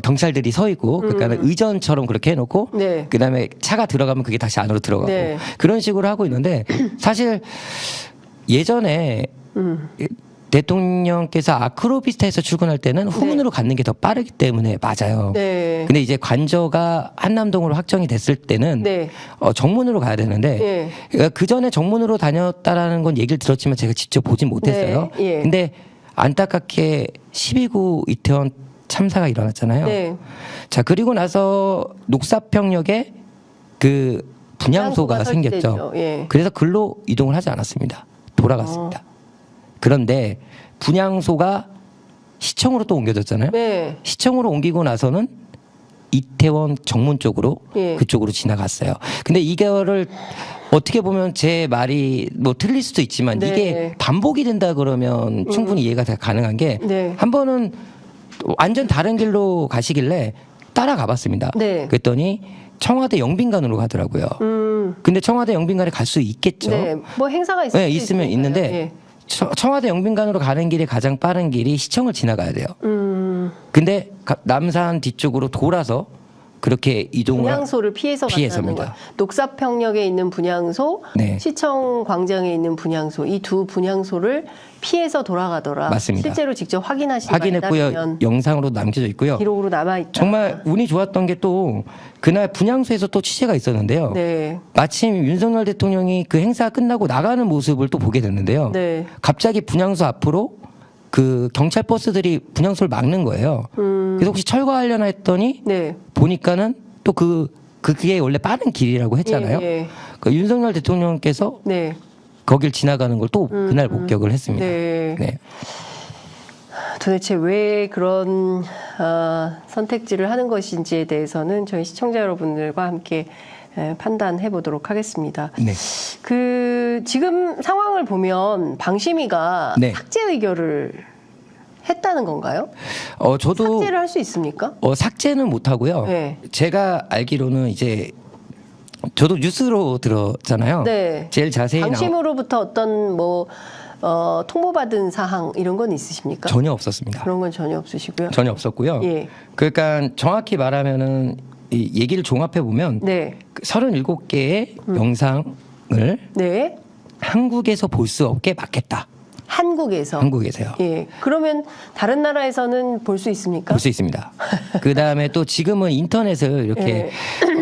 경찰들이 서 있고 그러니까 의전처럼 그렇게 해놓고 네. 그다음에 차가 들어가면 그게 다시 안으로 들어가고 네. 그런 식으로 하고 있는데 사실 예전에 대통령께서 아크로비스타에서 출근할 때는 후문으로 가는 게 더 빠르기 때문에 맞아요. 네. 근데 이제 관저가 한남동으로 확정이 됐을 때는 네. 정문으로 가야 되는데 그 전에 정문으로 다녔다라는 건 얘기를 들었지만 제가 직접 보진 못했어요. 네. 예. 근데 안타깝게 12구 이태원 참사가 일어났잖아요. 네. 자, 그리고 나서 녹사평역에 그 분향소가 생겼죠. 설치됐죠. 예. 그래서 글로 이동을 하지 않았습니다. 돌아갔습니다. 그런데 분향소가 시청으로 또 옮겨졌잖아요. 네. 시청으로 옮기고 나서는 이태원 정문 쪽으로 예. 그쪽으로 지나갔어요. 근데 이거를 어떻게 보면 제 말이 뭐 틀릴 수도 있지만 네. 이게 반복이 된다 그러면 충분히 이해가 가능한 게 네. 한 번은 완전 다른 길로 가시길래 따라가 봤습니다. 네. 그랬더니 청와대 영빈관으로 가더라고요. 근데 청와대 영빈관에 갈 수 있겠죠. 네. 뭐 행사가 있을 네, 수 있으면 있으니까요. 있는데 예. 청와대 영빈관으로 가는 길이 가장 빠른 길이 시청을 지나가야 돼요. 근데 남산 뒤쪽으로 돌아서 그렇게 이동을 분향소를 피해서 갔다는 피해서입니다. 거예요. 녹사평역에 있는 분향소, 네. 시청 광장에 있는 분향소, 이 두 분향소를 피해서 돌아가더라. 맞습니다. 실제로 직접 확인하신 확인했고요. 바면 영상으로 남겨져 있고요. 기록으로 남아 있다. 정말 운이 좋았던 게 또 그날 분향소에서 또 취재가 있었는데요. 네. 마침 윤석열 대통령이 그 행사 끝나고 나가는 모습을 또 보게 됐는데요. 네. 갑자기 분향소 앞으로 그 경찰 버스들이 분향소를 막는 거예요. 그래서 혹시 철거하려나 했더니 네. 보니까는 또 그게 원래 빠른 길이라고 했잖아요. 예, 예. 그 윤석열 대통령께서 네. 거길 지나가는 걸 또 그날 목격을 했습니다. 네. 네. 도대체 왜 그런 선택지를 하는 것인지에 대해서는 저희 시청자 여러분들과 함께 판단해 보도록 하겠습니다. 네. 그 지금 상황을 보면 방심위가 네. 삭제 의결을 했다는 건가요? 저도 삭제를 할 수 있습니까? 삭제는 못 하고요. 네. 제가 알기로는 이제 저도 뉴스로 들었잖아요. 네. 제일 자세히 방심으로부터 어떤 뭐 통보받은 사항 이런 건 있으십니까? 전혀 없었습니다. 그런 건 전혀 없으시고요. 전혀 없었고요. 예. 그러니까 정확히 말하면은 이 얘기를 종합해 보면 네. 37개의 영상을 네. 한국에서 볼 수 없게 막겠다. 한국에서. 한국에서요. 예. 그러면 다른 나라에서는 볼 수 있습니까? 볼 수 있습니다. 그 다음에 또 지금은 인터넷을 이렇게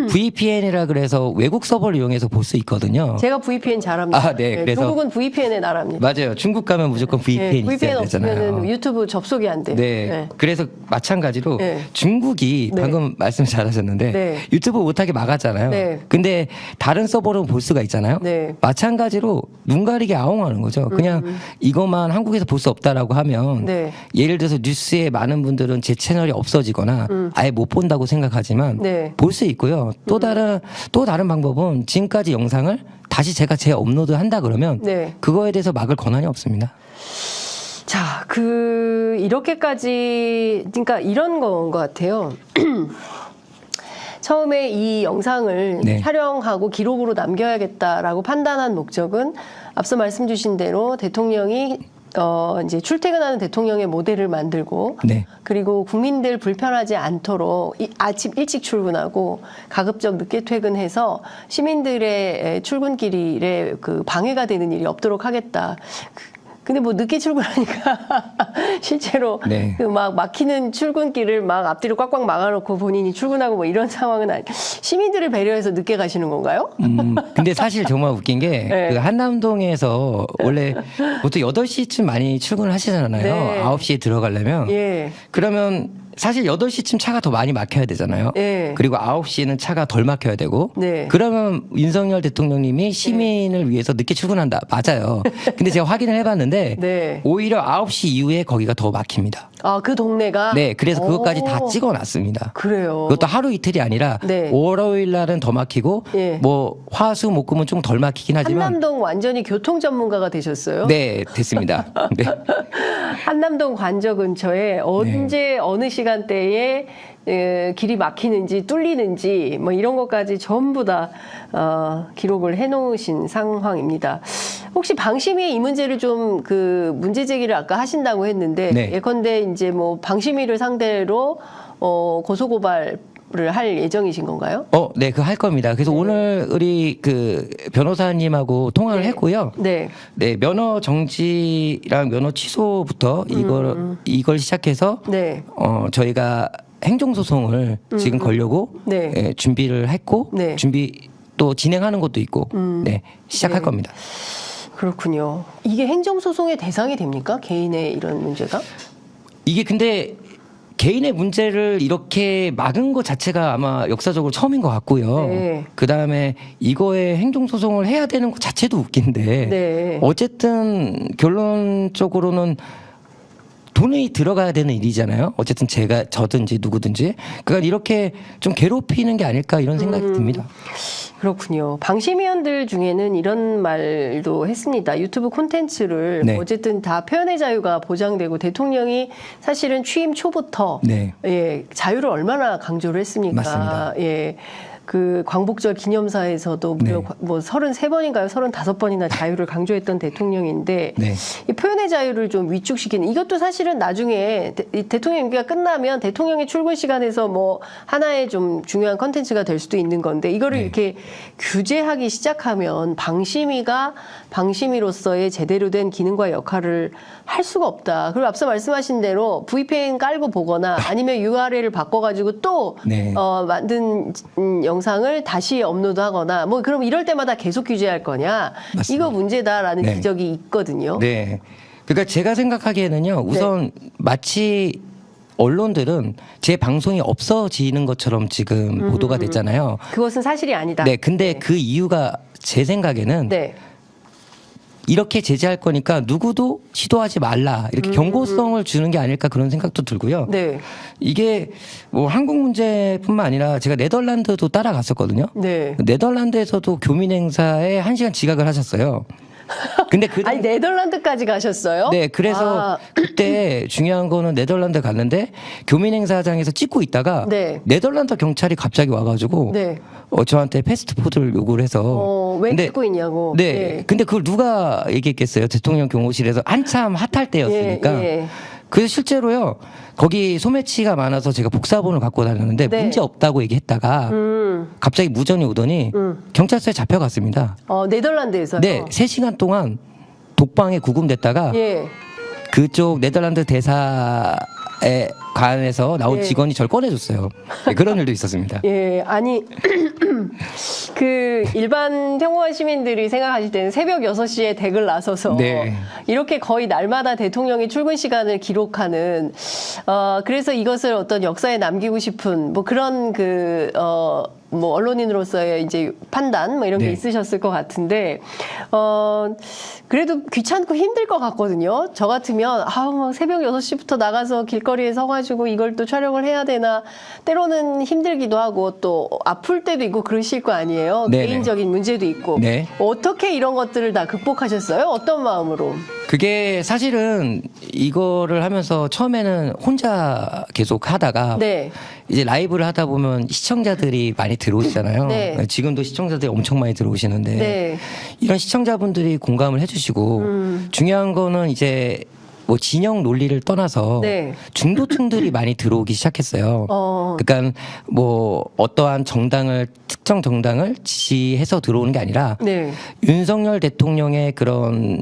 VPN이라 그래서 외국 서버를 이용해서 볼 수 있거든요. 제가 VPN 잘합니다. 아, 네. 그래서 중국은 VPN의 나라입니다. 맞아요. 중국 가면 무조건 VPN VPN 있어야 되잖아요. 없으면 유튜브 접속이 안 돼요. 네. 그래서 마찬가지로 네. 중국이 네. 방금 말씀 잘하셨는데 네. 유튜브 못하게 막았잖아요. 네. 근데 다른 서버로 볼 수가 있잖아요. 네. 마찬가지로 눈 가리게 아웅하는 거죠. 그냥 이것만 한국에서 볼 수 없다라고 하면 네. 예를 들어서 뉴스에 많은 분들은 제 채널이 없어지거나 아예 못 본다고 생각하지만 네. 볼 수 있고요. 또 다른 방법은 지금까지 영상을 다시 제가 재업로드한다 그러면 네. 그거에 대해서 막을 권한이 없습니다. 자, 이렇게까지, 그러니까 이런 건 것 같아요. 처음에 이 영상을 네. 촬영하고 기록으로 남겨야겠다라고 판단한 목적은 앞서 말씀 주신 대로 대통령이 이제 출퇴근하는 대통령의 모델을 만들고 네. 그리고 국민들 불편하지 않도록 아침 일찍 출근하고 가급적 늦게 퇴근해서 시민들의 출근길에 그 방해가 되는 일이 없도록 하겠다. 근데 뭐 늦게 출근하니까 실제로 네. 그 막 막히는 출근길을 막 앞뒤로 꽉꽉 막아놓고 본인이 출근하고 뭐 이런 상황은 시민들을 배려해서 늦게 가시는 건가요? 근데 사실 정말 웃긴 게 네. 그 한남동에서 원래 보통 8시쯤 많이 출근을 하시잖아요. 네. 9시에 들어가려면. 예. 그러면 사실 8시쯤 차가 더 많이 막혀야 되잖아요. 네. 그리고 9시에는 차가 덜 막혀야 되고. 네. 그러면 윤석열 대통령님이 시민을 위해서 늦게 출근한다. 맞아요. 근데 제가 확인을 해봤는데 네. 오히려 9시 이후에 거기가 더 막힙니다. 아, 그 동네가? 네. 그래서 그것까지 오. 다 찍어놨습니다. 그래요. 그것도 하루 이틀이 아니라 네. 월요일 날은 더 막히고 예. 뭐 화수 목금은 좀 덜 막히긴 하지만 한남동 완전히 교통 전문가가 되셨어요? 네 됐습니다. 네. 한남동 관저 근처에 언제 어느 시간대에 길이 막히는지 뚫리는지 뭐 이런 것까지 전부 다 기록을 해놓으신 상황입니다. 혹시 방심위 이 문제를 좀 그 문제 제기를 아까 하신다고 했는데 네. 예컨대 이제 뭐 방심위를 상대로 고소고발을 할 예정이신 건가요? 네, 그거 할 겁니다. 그래서 오늘 우리 그 변호사님하고 통화를 네. 했고요. 네. 네, 면허 정지랑 면허 취소부터 이걸 시작해서 네. 저희가 행정소송을 지금 걸려고 네. 예, 준비를 했고 네. 준비 또 진행하는 것도 있고 네, 시작할 네. 겁니다. 그렇군요. 이게 행정소송의 대상이 됩니까? 개인의 이런 문제가? 이게 근데 개인의 문제를 이렇게 막은 것 자체가 아마 역사적으로 처음인 것 같고요. 네. 그 다음에 이거에 행정소송을 해야 되는 것 자체도 웃긴데 네. 어쨌든 결론적으로는 돈이 들어가야 되는 일이잖아요. 어쨌든 저든지 누구든지. 그러니까 이렇게 좀 괴롭히는 게 아닐까 이런 생각이 듭니다. 그렇군요. 방심위원들 중에는 이런 말도 했습니다. 유튜브 콘텐츠를 네. 어쨌든 다 표현의 자유가 보장되고 대통령이 사실은 취임 초부터 네. 예, 자유를 얼마나 강조를 했습니까? 맞습니다. 예. 그 광복절 기념사에서도 무려 네. 뭐 33번인가요? 35번이나 자유를 강조했던 대통령인데 네. 이 표현의 자유를 좀 위축시키는 이것도 사실은 나중에 이 대통령 임기가 끝나면 대통령의 출근 시간에서 뭐 하나의 좀 중요한 컨텐츠가 될 수도 있는 건데 이거를 네. 이렇게 규제하기 시작하면 방심위가 방심위로서의 제대로 된 기능과 역할을 할 수가 없다. 그리고 앞서 말씀하신 대로 VPN 깔고 보거나 아니면 URL을 바꿔가지고 또 네. 만든 영상을 다시 업로드하거나 뭐 그럼 이럴 때마다 계속 규제할 거냐? 맞습니다. 이거 문제다라는 네. 지적이 있거든요. 네. 그러니까 제가 생각하기에는요. 우선 마치 언론들은 제 방송이 없어지는 것처럼 지금 보도가 됐잖아요. 그것은 사실이 아니다. 네. 근데 그 이유가 제 생각에는 네. 이렇게 제재할 거니까 누구도 시도하지 말라 이렇게 경고성을 주는 게 아닐까 그런 생각도 들고요. 네. 이게 뭐 한국 문제뿐만 아니라 제가 네덜란드도 따라갔었거든요. 네. 네덜란드에서도 교민 행사에 1시간 지각을 하셨어요. 근데 그 아니 네덜란드까지 가셨어요? 네, 그래서 아, 그때 중요한 거는 네덜란드 갔는데 교민 행사장에서 찍고 있다가 네. 네덜란드 경찰이 갑자기 와가지고 네. 저한테 패스트푸드를 요구를 해서 왜 근데- 찍고 있냐고. 네, 근데 그걸 누가 얘기했겠어요? 대통령 경호실에서 한참 핫할 때였으니까. 예, 예. 그래서 실제로요 거기 소매치가 많아서 제가 복사본을 갖고 다녔는데 네. 문제 없다고 얘기했다가 갑자기 무전이 오더니 경찰서에 잡혀갔습니다. 네덜란드에서요. 네, 3시간 동안 독방에 구금됐다가 예. 그쪽 네덜란드 대사에 관에서 나온 예. 직원이 저를 꺼내줬어요. 네, 그런 일도 있었습니다. 예, 아니 그 일반 평범한 시민들이 생각하실 때는 새벽 6시에 댁을 나서서 네. 이렇게 거의 날마다 대통령이 출근 시간을 기록하는 그래서 이것을 어떤 역사에 남기고 싶은 뭐 그런 뭐 언론인으로서의 이제 판단 뭐 이런 게 네. 있으셨을 것 같은데 그래도 귀찮고 힘들 것 같거든요. 저 같으면 막 새벽 6시부터 나가서 길거리에 서가지고 이걸 또 촬영을 해야 되나 때로는 힘들기도 하고 또 아플 때도 있고 그러실 거 아니에요. 네네. 개인적인 문제도 있고 네. 어떻게 이런 것들을 다 극복하셨어요? 어떤 마음으로? 그게 사실은 이거를 하면서 처음에는 혼자 계속 하다가 네. 이제 라이브를 하다 보면 시청자들이 많이 들어오시잖아요. 네. 지금도 시청자들이 엄청 많이 들어오시는데 네. 이런 시청자분들이 공감을 해주시고 중요한 거는 이제 뭐 진영 논리를 떠나서 네. 중도층들이 많이 들어오기 시작했어요. 그러니까 뭐 어떠한 특정 정당을 지지해서 들어오는 게 아니라 네. 윤석열 대통령의 그런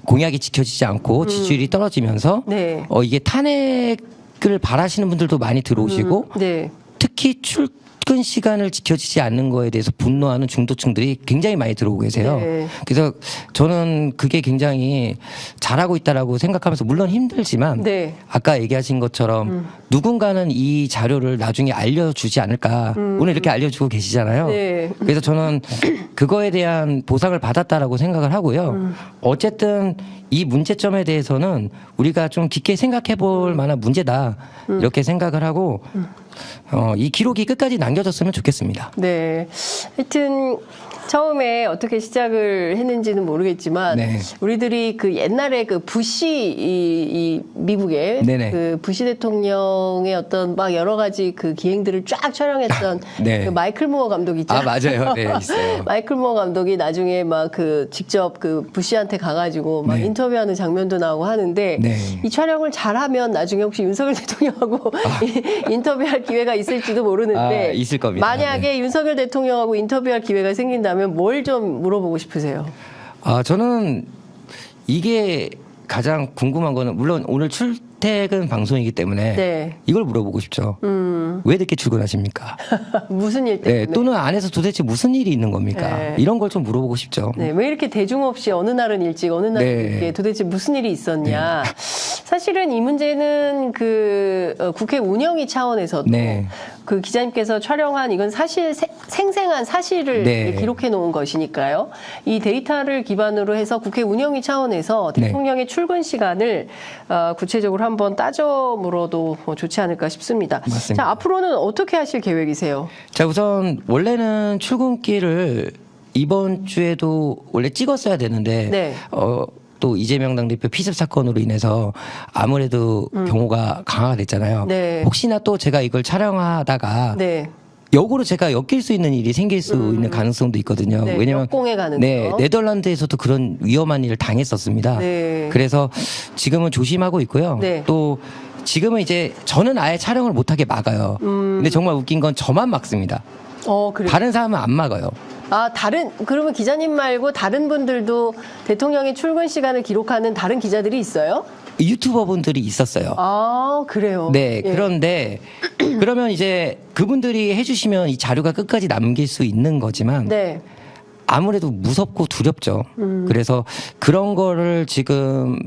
공약이 지켜지지 않고 지지율이 떨어지면서 네. 이게 탄핵을 바라시는 분들도 많이 들어오시고 네. 특히 출근 시간을 지켜지지 않는 거에 대해서 분노하는 중도층들이 굉장히 많이 들어오고 계세요. 네. 그래서 저는 그게 굉장히 잘하고 있다라고 생각하면서 물론 힘들지만 네. 아까 얘기하신 것처럼 누군가는 이 자료를 나중에 알려주지 않을까. 오늘 이렇게 알려주고 계시잖아요. 네. 그래서 저는 그거에 대한 보상을 받았다라고 생각을 하고요. 어쨌든 이 문제점에 대해서는 우리가 좀 깊게 생각해 볼 만한 문제다. 이렇게 생각을 하고 이 기록이 끝까지 남겨졌으면 좋겠습니다. 네. 하여튼 처음에 어떻게 시작을 했는지는 모르겠지만 네. 우리들이 그 옛날에 그 부시 이 미국의 네네. 그 부시 대통령의 어떤 막 여러 가지 그 기행들을 쫙 촬영했던 네. 그 마이클 무어 감독 있잖아요. 맞아요. 네, 있어요. 마이클 무어 감독이 나중에 막 그 직접 그 부시한테 가가지고 막 네. 인터뷰하는 장면도 나오고 하는데 네. 이 촬영을 잘하면 나중에 혹시 윤석열 대통령하고 인터뷰할 기회가 있을지도 모르는데 있을 겁니다. 만약에 윤석열 대통령하고 인터뷰할 기회가 생긴다면 뭘 좀 물어보고 싶으세요? 저는 이게 가장 궁금한 거는 물론 오늘 출퇴근 방송이기 때문에 네. 이걸 물어보고 싶죠. 왜 늦게 출근하십니까? 무슨 일 때문에? 네, 또는 안에서 도대체 무슨 일이 있는 겁니까? 네. 이런 걸 좀 물어보고 싶죠. 네, 왜 이렇게 대중 없이 어느 날은 일찍 어느 날은 네. 늦게 도대체 무슨 일이 있었냐. 사실은 이 문제는 국회 운영위 차원에서도 네. 그 기자님께서 촬영한 이건 사실 생생한 사실을 네. 기록해 놓은 것이니까요. 이 데이터를 기반으로 해서 국회 운영위 차원에서 네. 대통령의 출근 시간을 구체적으로 한번 따져 물어도 좋지 않을까 싶습니다. 맞습니다. 자, 앞으로는 어떻게 하실 계획이세요? 자, 우선 원래는 출근길을 이번 주에도 원래 찍었어야 되는데 네. 또 이재명 당대표 피습 사건으로 인해서 아무래도 경호가 강화가 됐잖아요. 네. 혹시나 또 제가 이걸 촬영하다가 네. 역으로 제가 엮일 수 있는 일이 생길 수 있는 가능성도 있거든요. 네, 왜냐면 역공의 가능성. 네, 네덜란드에서도 그런 위험한 일을 당했었습니다. 네. 그래서 지금은 조심하고 있고요. 네. 또 지금은 이제 저는 아예 촬영을 못하게 막아요. 근데 정말 웃긴 건 저만 막습니다. 그래요. 다른 사람은 안 막아요. 그러면 기자님 말고 다른 분들도 대통령의 출근 시간을 기록하는 다른 기자들이 있어요? 유튜버분들이 있었어요. 그래요? 네, 예. 그런데 그러면 이제 그분들이 해주시면 이 자료가 끝까지 남길 수 있는 거지만 네. 아무래도 무섭고 두렵죠. 그래서 그런 거를 지금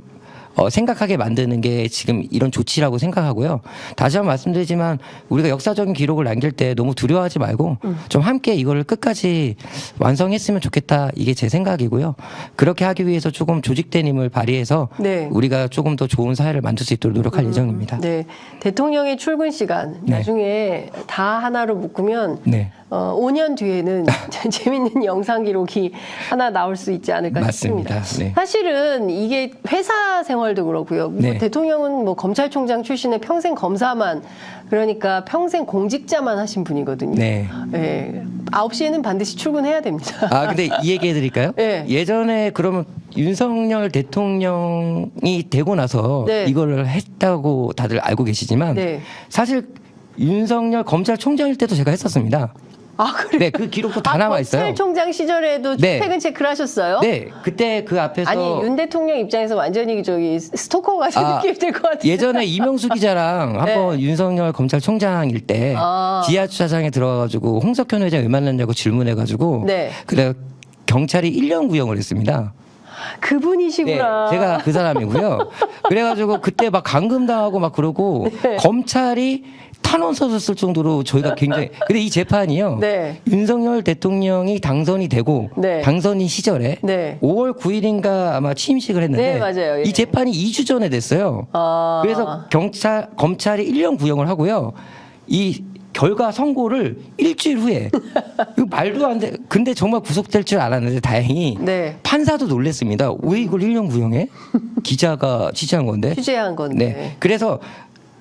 생각하게 만드는 게 지금 이런 조치라고 생각하고요. 다시 한번 말씀드리지만 우리가 역사적인 기록을 남길 때 너무 두려워하지 말고 좀 함께 이걸 끝까지 완성했으면 좋겠다. 이게 제 생각이고요. 그렇게 하기 위해서 조금 조직된 힘을 발휘해서 네. 우리가 조금 더 좋은 사회를 만들 수 있도록 노력할 예정입니다. 네. 대통령의 출근 시간 네. 나중에 다 하나로 묶으면 네. 5년 뒤에는 재밌는 영상 기록이 하나 나올 수 있지 않을까 맞습니다. 싶습니다. 네. 사실은 이게 회사 생활도 그렇고요. 뭐 네. 대통령은 뭐 검찰총장 출신의 평생 검사만 그러니까 평생 공직자만 하신 분이거든요. 네. 네. 9시에는 반드시 출근해야 됩니다. 아, 근데 이 얘기 해드릴까요? 네. 예전에 그러면 윤석열 대통령이 되고 나서 네. 이걸 했다고 다들 알고 계시지만 네. 사실 윤석열 검찰총장일 때도 제가 했었습니다. 아, 그래요? 네, 그 기록도 다 남아 있어요. 검찰총장 시절에도 네. 퇴근 체크를 하셨어요? 네, 그때 그 앞에서 아니 윤 대통령 입장에서 완전히 저기 스토커 같은 느낌이 들 것 같아요. 예전에 이명수 기자랑 한번 윤석열 검찰총장일 때 아. 지하 주차장에 들어가가지고 홍석현 회장 왜 만났냐고 질문해가지고 네. 그래 경찰이 1년 구형을 했습니다. 그분이시구나. 네, 제가 그 사람이고요. 그래가지고 그때 막 감금당하고 막 그러고 네. 검찰이 탄원 써줬을 정도로 저희가 굉장히 근데 이 재판이요. 네. 윤석열 대통령이 당선이 되고 네. 당선인 시절에 네. 5월 9일인가 아마 취임식을 했는데 네, 맞아요. 예. 이 재판이 2주 전에 됐어요. 아. 그래서 검찰이 1년 구형을 하고요. 이 결과 선고를 일주일 후에 이거 말도 안 돼. 근데 정말 구속될 줄 알았는데 다행히 네. 판사도 놀랬습니다. 왜 이걸 1년 구형해? 기자가 취재한 건데. 취재한 건데. 네. 그래서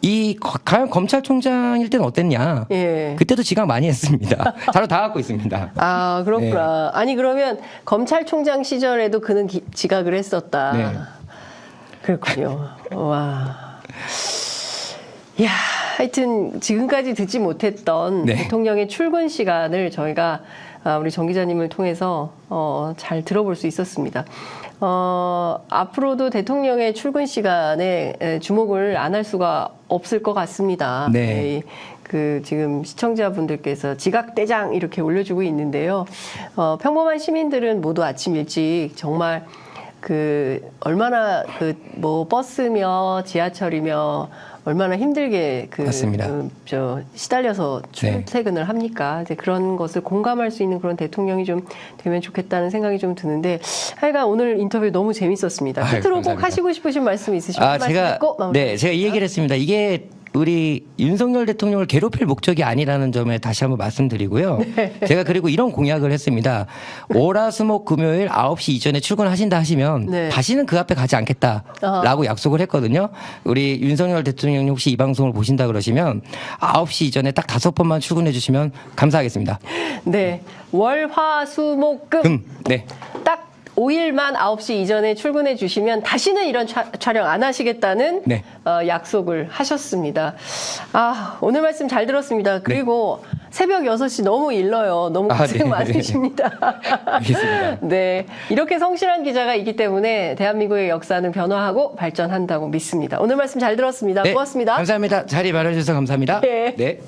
이 과연 검찰총장일 때는 어땠냐? 예. 그때도 지각 많이 했습니다. 자료 다 갖고 있습니다. 아, 그렇구나. 아니 그러면 검찰총장 시절에도 그는 지각을 했었다. 네. 그렇군요. 와. 야, 하여튼 지금까지 듣지 못했던 네. 대통령의 출근 시간을 저희가 우리 정 기자님을 통해서 잘 들어볼 수 있었습니다. 앞으로도 대통령의 출근 시간에 주목을 안 할 수가 없을 것 같습니다. 네. 그 지금 시청자분들께서 지각대장 이렇게 올려주고 있는데요. 평범한 시민들은 모두 아침 일찍 정말 그 얼마나 그 뭐 버스며 지하철이며 얼마나 힘들게 맞습니다. 시달려서 출퇴근을 합니까? 이제 그런 것을 공감할 수 있는 그런 대통령이 좀 되면 좋겠다는 생각이 좀 드는데 하여간 오늘 인터뷰 너무 재밌었습니다. 아유, 끝으로 꼭 감사합니다. 하시고 싶으신 말씀 있으시면 제가 제가 이 얘기를 했습니다. 이게 우리 윤석열 대통령을 괴롭힐 목적이 아니라는 점에 다시 한번 말씀드리고요. 네. 제가 그리고 이런 공약을 했습니다. 월화수목 금요일 9시 이전에 출근하신다 하시면 네. 다시는 그 앞에 가지 않겠다라고 약속을 했거든요. 우리 윤석열 대통령이 혹시 이 방송을 보신다 그러시면 9시 이전에 딱 5번만 출근해 주시면 감사하겠습니다. 네. 월, 화, 수, 목, 금. 네. 딱 5일만 9시 이전에 출근해 주시면 다시는 이런 촬영 안 하시겠다는 네. 약속을 하셨습니다. 아, 오늘 말씀 잘 들었습니다. 그리고 새벽 6시 너무 일러요. 너무 고생 네. 많으십니다. 알겠습니다. 네. 이렇게 성실한 기자가 있기 때문에 대한민국의 역사는 변화하고 발전한다고 믿습니다. 오늘 말씀 잘 들었습니다. 네. 고맙습니다. 감사합니다. 자리 마련해 주셔서 감사합니다. 네. 네.